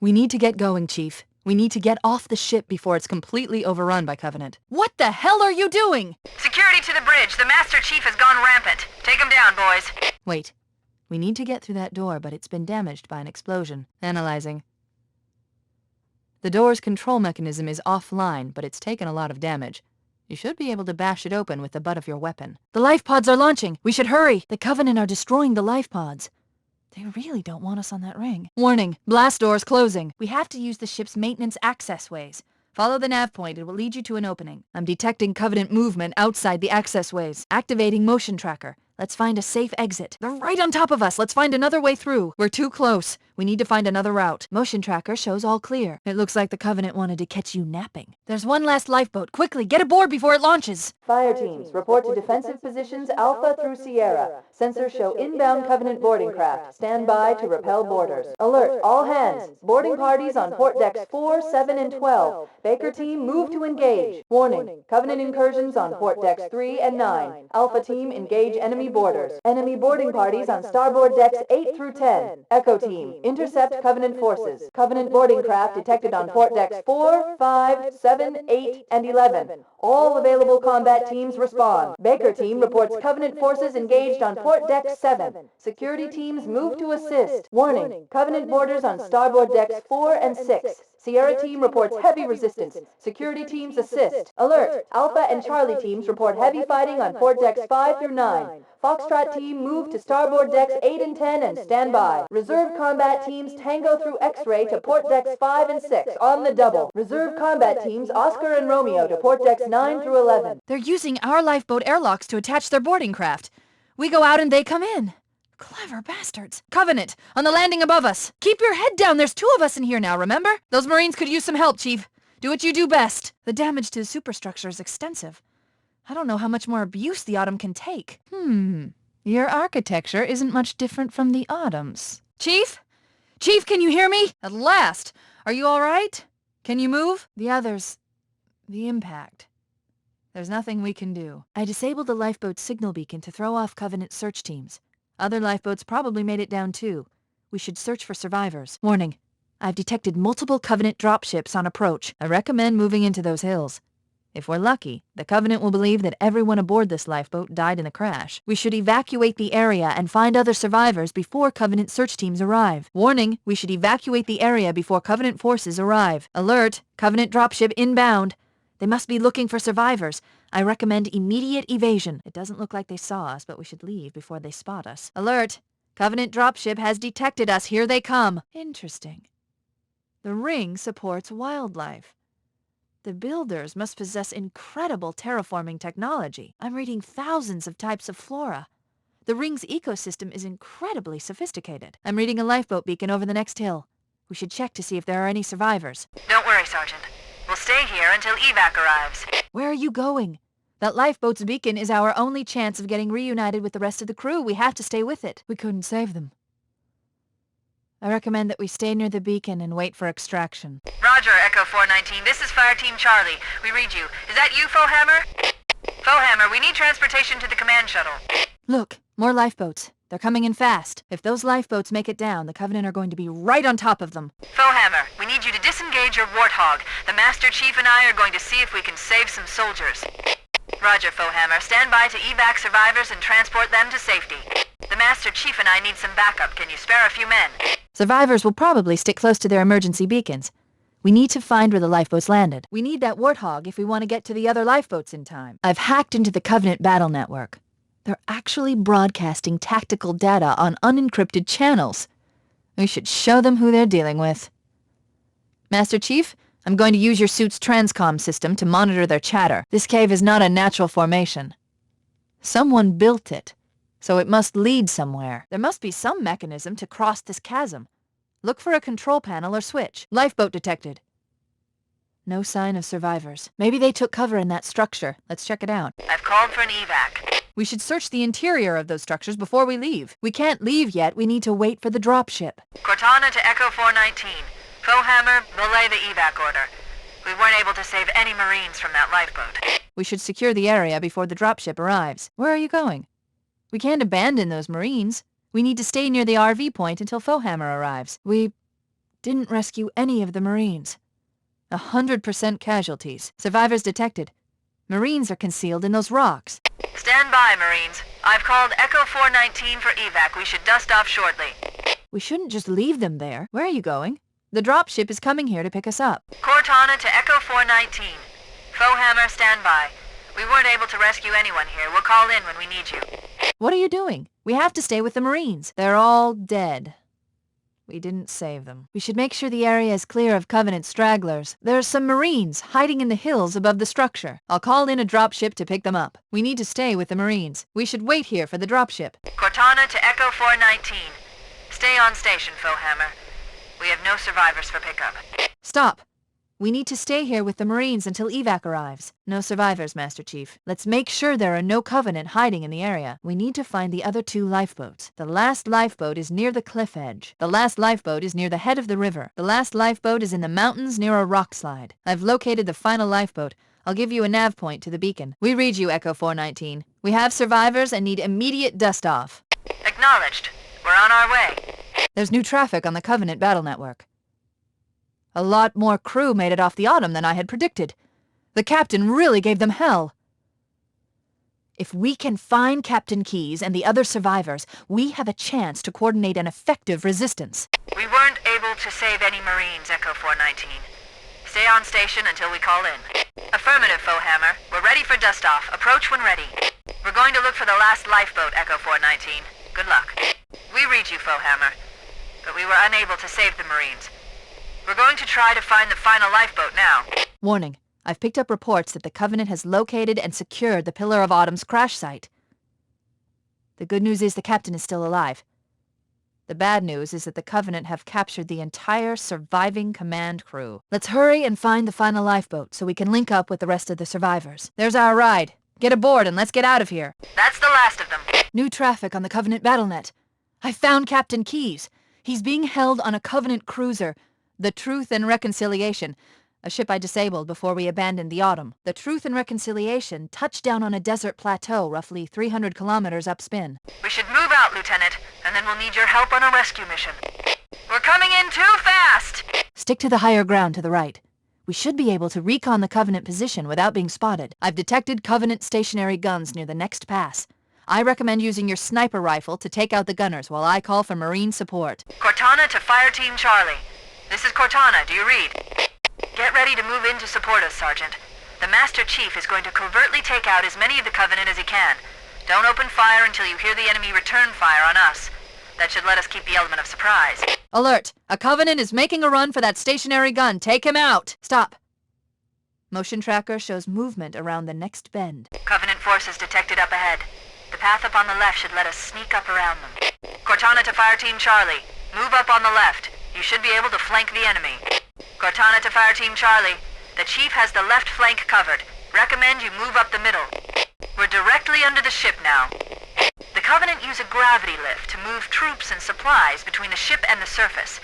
We need to get going, Chief. We need to get off the ship before it's completely overrun by Covenant. What the hell are you doing? Security to the bridge. The Master Chief has gone rampant. Take him down, boys. Wait. We need to get through that door, but it's been damaged by an explosion. Analyzing. The door's control mechanism is offline, but it's taken a lot of damage. You should be able to bash it open with the butt of your weapon. The life pods are launching! We should hurry! The Covenant are destroying the life pods. They really don't want us on that ring. Warning! Blast doors closing! We have to use the ship's maintenance access ways. Follow the nav point. It will lead you to an opening. I'm detecting Covenant movement outside the access ways. Activating motion tracker. Let's find a safe exit. They're right on top of us. Let's find another way through. We're too close. We need to find another route. Motion tracker shows all clear. It looks like the Covenant wanted to catch you napping. There's one last lifeboat. Quickly, get aboard before it launches. Fire teams, report to defensive positions Alpha through Sierra. Sensors show inbound Covenant boarding craft. Stand by to repel boarders. Alert, all hands. Boarding parties on port decks 4, 7, and 12. Baker team, move to engage. Warning, Covenant incursions on port decks 3 and 9. Alpha team, engage enemy boarders. Enemy boarding parties on starboard decks 8 through 10. Echo team, intercept Covenant forces. Covenant boarding craft detected on port decks 4, 5, 7, 8, and 11. All available combat teams respond. Baker team reports Covenant forces engaged on port deck 7. Security teams move to assist. Warning, Covenant boarders on starboard decks 4 and 6. Sierra team reports heavy resistance. Security teams assist. Alert, Alpha and Charlie teams report heavy fighting on port decks 5 through 9. Foxtrot team move to starboard decks 8 and 10 and stand by. Reserve combat teams tango through X-ray to port decks 5 and 6 on the double. Reserve combat teams Oscar and Romeo to port decks 9 through 11. They're using our lifeboat airlocks to attach their boarding craft. We go out and they come in. Clever bastards. Covenant, on the landing above us. Keep your head down. There's 2 of us in here now, remember? Those Marines could use some help, Chief. Do what you do best. The damage to the superstructure is extensive. I don't know how much more abuse the Autumn can take. Your architecture isn't much different from the Autumn's. Chief? Chief, can you hear me? At last! Are you all right? Can you move? The others... the impact. There's nothing we can do. I disabled the lifeboat's signal beacon to throw off Covenant search teams. Other lifeboats probably made it down too. We should search for survivors. Warning. I've detected multiple Covenant dropships on approach. I recommend moving into those hills. If we're lucky, the Covenant will believe that everyone aboard this lifeboat died in the crash. We should evacuate the area and find other survivors before Covenant search teams arrive. Warning, we should evacuate the area before Covenant forces arrive. Alert, Covenant dropship inbound. They must be looking for survivors. I recommend immediate evasion. It doesn't look like they saw us, but we should leave before they spot us. Alert, Covenant dropship has detected us. Here they come. Interesting. The ring supports wildlife. The builders must possess incredible terraforming technology. I'm reading thousands of types of flora. The ring's ecosystem is incredibly sophisticated. I'm reading a lifeboat beacon over the next hill. We should check to see if there are any survivors. Don't worry, Sergeant. We'll stay here until evac arrives. Where are you going? That lifeboat's beacon is our only chance of getting reunited with the rest of the crew. We have to stay with it. We couldn't save them. I recommend that we stay near the beacon and wait for extraction. Roger, Echo 419. This is Fire Team Charlie. We read you. Is that you, Fohammer? Fohammer, we need transportation to the command shuttle. Look, more lifeboats. They're coming in fast. If those lifeboats make it down, the Covenant are going to be right on top of them. Fohammer, we need you to disengage your Warthog. The Master Chief and I are going to see if we can save some soldiers. Roger, Fohammer. Stand by to evac survivors and transport them to safety. The Master Chief and I need some backup. Can you spare a few men? Survivors will probably stick close to their emergency beacons. We need to find where the lifeboats landed. We need that Warthog if we want to get to the other lifeboats in time. I've hacked into the Covenant battle network. They're actually broadcasting tactical data on unencrypted channels. We should show them who they're dealing with. Master Chief, I'm going to use your suit's transcom system to monitor their chatter. This cave is not a natural formation. Someone built it, so it must lead somewhere. There must be some mechanism to cross this chasm. Look for a control panel or switch. Lifeboat detected. No sign of survivors. Maybe they took cover in that structure. Let's check it out. I've called for an evac. We should search the interior of those structures before we leave. We can't leave yet. We need to wait for the dropship. Cortana to Echo 419. Fohammer, belay the evac order. We weren't able to save any Marines from that lifeboat. We should secure the area before the dropship arrives. Where are you going? We can't abandon those Marines. We need to stay near the RV point until Fohammer arrives. We Didn't rescue any of the Marines. 100% casualties. Survivors detected. Marines are concealed in those rocks. Stand by, Marines. I've called Echo 419 for evac. We should dust off shortly. We shouldn't just leave them there. Where are you going? The dropship is coming here to pick us up. Cortana to Echo 419. Fohammer, stand by. We weren't able to rescue anyone here. We'll call in when we need you. What are you doing? We have to stay with the Marines. They're all dead. We didn't save them. We should make sure the area is clear of Covenant stragglers. There are some Marines hiding in the hills above the structure. I'll call in a dropship to pick them up. We need to stay with the Marines. We should wait here for the dropship. Cortana to Echo 419. Stay on station, Fohammer. We have no survivors for pickup. Stop. We need to stay here with the Marines until evac arrives. No survivors, Master Chief. Let's make sure there are no Covenant hiding in the area. We need to find the other 2 lifeboats. The last lifeboat is near the cliff edge. The last lifeboat is near the head of the river. The last lifeboat is in the mountains near a rock slide. I've located the final lifeboat. I'll give you a nav point to the beacon. We read you, Echo 419. We have survivors and need immediate dust-off. Acknowledged. We're on our way. There's new traffic on the Covenant battle network. A lot more crew made it off the Autumn than I had predicted. The captain really gave them hell. If we can find Captain Keyes and the other survivors, we have a chance to coordinate an effective resistance. We weren't able to save any Marines, Echo 419. Stay on station until we call in. Affirmative, Fohammer. We're ready for dust-off. Approach when ready. We're going to look for the last lifeboat, Echo 419. Good luck. We read you, Fohammer, but we were unable to save the Marines. We're going to try to find the final lifeboat now. Warning. I've picked up reports that the Covenant has located and secured the Pillar of Autumn's crash site. The good news is the captain is still alive. The bad news is that the Covenant have captured the entire surviving command crew. Let's hurry and find the final lifeboat so we can link up with the rest of the survivors. There's our ride. Get aboard and let's get out of here. That's the last of them. New traffic on the Covenant BattleNet. I found Captain Keyes. He's being held on a Covenant cruiser, the Truth and Reconciliation, a ship I disabled before we abandoned the Autumn. The Truth and Reconciliation touched down on a desert plateau roughly 300 kilometers upspin. We should move out, Lieutenant, and then we'll need your help on a rescue mission. We're coming in too fast! Stick to the higher ground to the right. We should be able to recon the Covenant position without being spotted. I've detected Covenant stationary guns near the next pass. I recommend using your sniper rifle to take out the gunners while I call for Marine support. Cortana to Fire Team Charlie. This is Cortana. Do you read? Get ready to move in to support us, Sergeant. The Master Chief is going to covertly take out as many of the Covenant as he can. Don't open fire until you hear the enemy return fire on us. That should let us keep the element of surprise. Alert! A Covenant is making a run for that stationary gun. Take him out! Stop. Motion tracker shows movement around the next bend. Covenant forces detected up ahead. The path up on the left should let us sneak up around them. Cortana to Fire Team Charlie. Move up on the left. You should be able to flank the enemy. Cortana to Fire Team Charlie. The Chief has the left flank covered. Recommend you move up the middle. We're directly under the ship now. The Covenant use a gravity lift to move troops and supplies between the ship and the surface.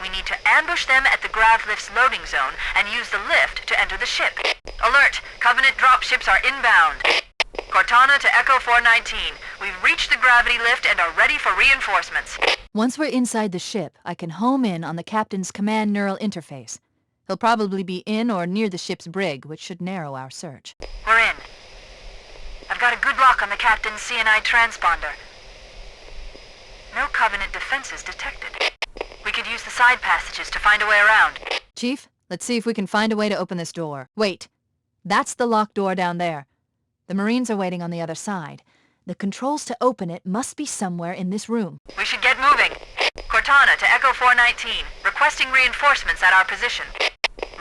We need to ambush them at the grav lift's loading zone and use the lift to enter the ship. Alert! Covenant dropships are inbound. Cortana to Echo 419. We've reached the gravity lift and are ready for reinforcements. Once we're inside the ship, I can home in on the captain's command neural interface. He'll probably be in or near the ship's brig, which should narrow our search. We're in. I've got a good lock on the captain's CNI transponder. No Covenant defenses detected. We could use the side passages to find a way around. Chief, let's see if we can find a way to open this door. Wait. That's the locked door down there. The Marines are waiting on the other side. The controls to open it must be somewhere in this room. We should get moving. Cortana to Echo 419, requesting reinforcements at our position.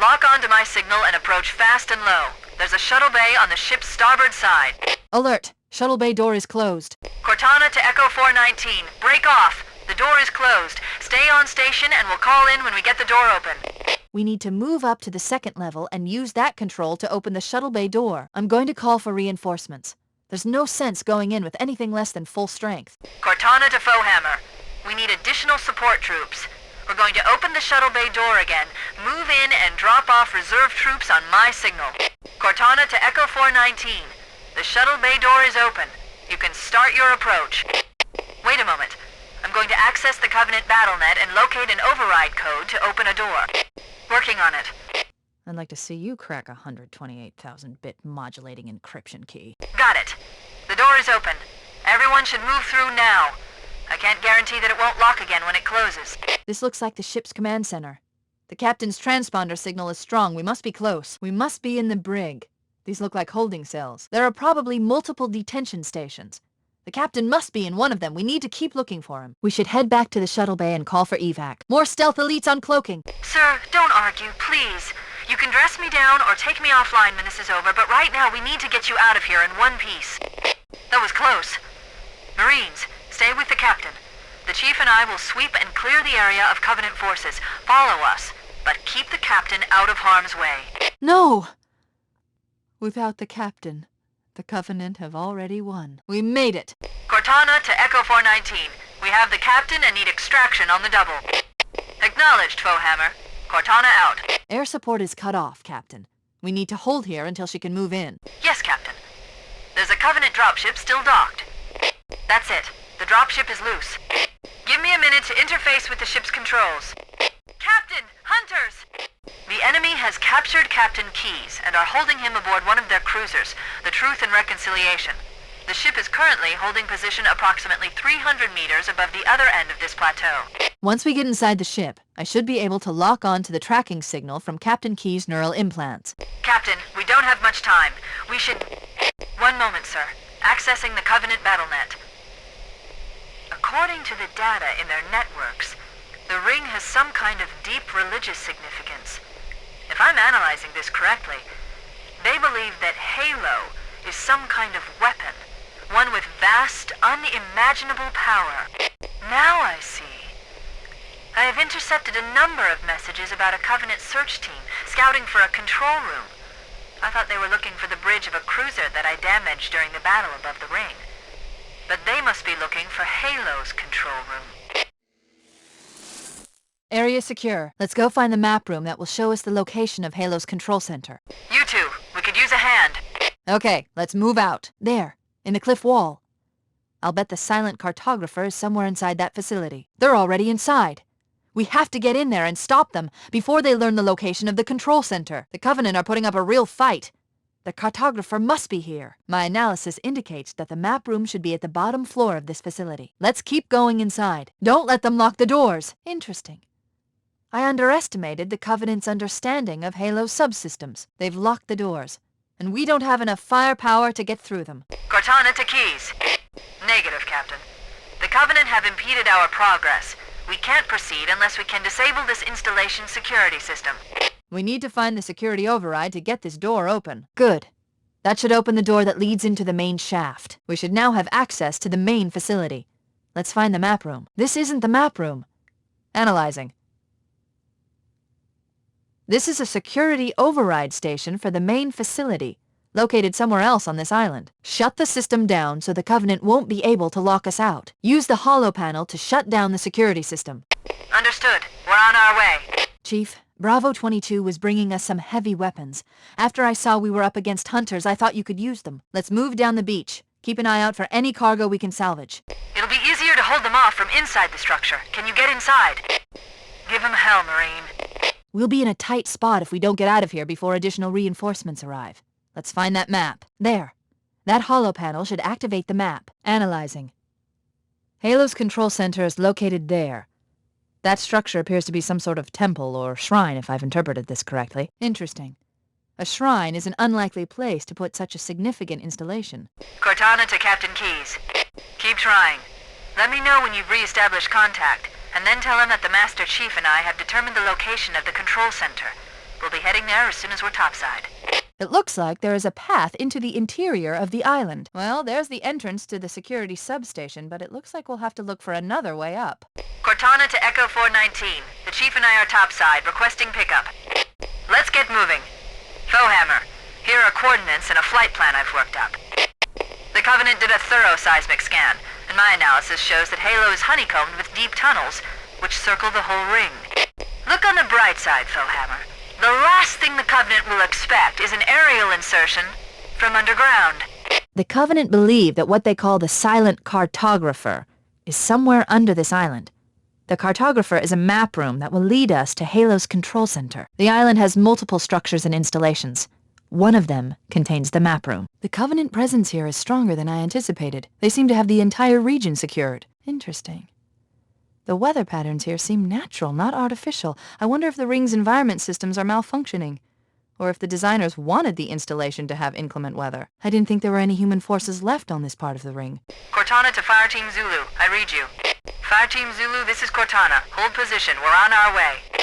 Lock onto my signal and approach fast and low. There's a shuttle bay on the ship's starboard side. Alert! Shuttle bay door is closed. Cortana to Echo 419, break off. The door is closed. Stay on station and we'll call in when we get the door open. We need to move up to the second level and use that control to open the shuttle bay door. I'm going to call for reinforcements. There's no sense going in with anything less than full strength. Cortana to Fohammer. We need additional support troops. We're going to open the shuttle bay door again, move in and drop off reserve troops on my signal. Cortana to Echo 419. The shuttle bay door is open. You can start your approach. Wait a moment. I'm going to access the Covenant BattleNet and locate an override code to open a door. Working on it. I'd like to see you crack a 128,000-bit modulating encryption key. Got it. The door is open. Everyone should move through now. I can't guarantee that it won't lock again when it closes. This looks like the ship's command center. The captain's transponder signal is strong. We must be close. We must be in the brig. These look like holding cells. There are probably multiple detention stations. The captain must be in one of them. We need to keep looking for him. We should head back to the shuttle bay and call for evac. More stealth elites on cloaking. Sir, don't argue, please. You can dress me down or take me offline when this is over, but right now we need to get you out of here in one piece. That was close. Marines, stay with the captain. The chief and I will sweep and clear the area of Covenant forces. Follow us, but keep the captain out of harm's way. No! Without the captain, the Covenant have already won. We made it! Cortana to Echo 419. We have the captain and need extraction on the double. Acknowledged, Foehammer. Cortana out. Air support is cut off, Captain. We need to hold here until she can move in. Yes, Captain. There's a Covenant dropship still docked. That's it. The dropship is loose. Give me a minute to interface with the ship's controls. Captain! Hunters! The enemy has captured Captain Keyes and are holding him aboard one of their cruisers, the Truth and Reconciliation. The ship is currently holding position approximately 300 meters above the other end of this plateau. Once we get inside the ship, I should be able to lock on to the tracking signal from Captain Keyes' neural implants. Captain, we don't have much time. We should... One moment, sir. Accessing the Covenant BattleNet. According to the data in their networks, the ring has some kind of deep religious significance. If I'm analyzing this correctly, they believe that Halo is some kind of weapon, one with vast, unimaginable power. Now I see. I have intercepted a number of messages about a Covenant search team scouting for a control room. I thought they were looking for the bridge of a cruiser that I damaged during the battle above the ring. But they must be looking for Halo's control room. Area secure. Let's go find the map room that will show us the location of Halo's control center. You two, we could use a hand. Okay, let's move out. There, in the cliff wall. I'll bet the silent cartographer is somewhere inside that facility. They're already inside. We have to get in there and stop them before they learn the location of the control center. The Covenant are putting up a real fight. The cartographer must be here. My analysis indicates that the map room should be at the bottom floor of this facility. Let's keep going inside. Don't let them lock the doors. Interesting. I underestimated the Covenant's understanding of Halo subsystems. They've locked the doors, and we don't have enough firepower to get through them. Cortana to Keyes. Negative, Captain. The Covenant have impeded our progress. We can't proceed unless we can disable this installation's security system. We need to find the security override to get this door open. Good. That should open the door that leads into the main shaft. We should now have access to the main facility. Let's find the map room. This isn't the map room. Analyzing. This is a security override station for the main facility, located somewhere else on this island. Shut the system down so the Covenant won't be able to lock us out. Use the holo panel to shut down the security system. Understood. We're on our way. Chief, Bravo 22 was bringing us some heavy weapons. After I saw we were up against hunters, I thought you could use them. Let's move down the beach. Keep an eye out for any cargo we can salvage. It'll be easier to hold them off from inside the structure. Can you get inside? Give them hell, Marine. We'll be in a tight spot if we don't get out of here before additional reinforcements arrive. Let's find that map. There. That holo panel should activate the map. Analyzing. Halo's control center is located there. That structure appears to be some sort of temple or shrine, if I've interpreted this correctly. Interesting. A shrine is an unlikely place to put such a significant installation. Cortana to Captain Keyes. Keep trying. Let me know when you've re-established contact, and then tell him that the Master Chief and I have determined the location of the control center. We'll be heading there as soon as we're topside. It looks like there is a path into the interior of the island. Well, there's the entrance to the security substation, but it looks like we'll have to look for another way up. Cortana to Echo 419. The Chief and I are topside, requesting pickup. Let's get moving. Foehammer, here are coordinates and a flight plan I've worked up. The Covenant did a thorough seismic scan, and my analysis shows that Halo is honeycombed with deep tunnels, which circle the whole ring. Look on the bright side, Foehammer. The last thing the Covenant will expect is an aerial insertion from underground. The Covenant believe that what they call the silent cartographer is somewhere under this island. The cartographer is a map room that will lead us to Halo's control center. The island has multiple structures and installations. One of them contains the map room. The Covenant presence here is stronger than I anticipated. They seem to have the entire region secured. Interesting. The weather patterns here seem natural, not artificial. I wonder if the ring's environment systems are malfunctioning, or if the designers wanted the installation to have inclement weather. I didn't think there were any human forces left on this part of the ring. Cortana to Fire Team Zulu. I read you. Fire Team Zulu, this is Cortana. Hold position. We're on our way.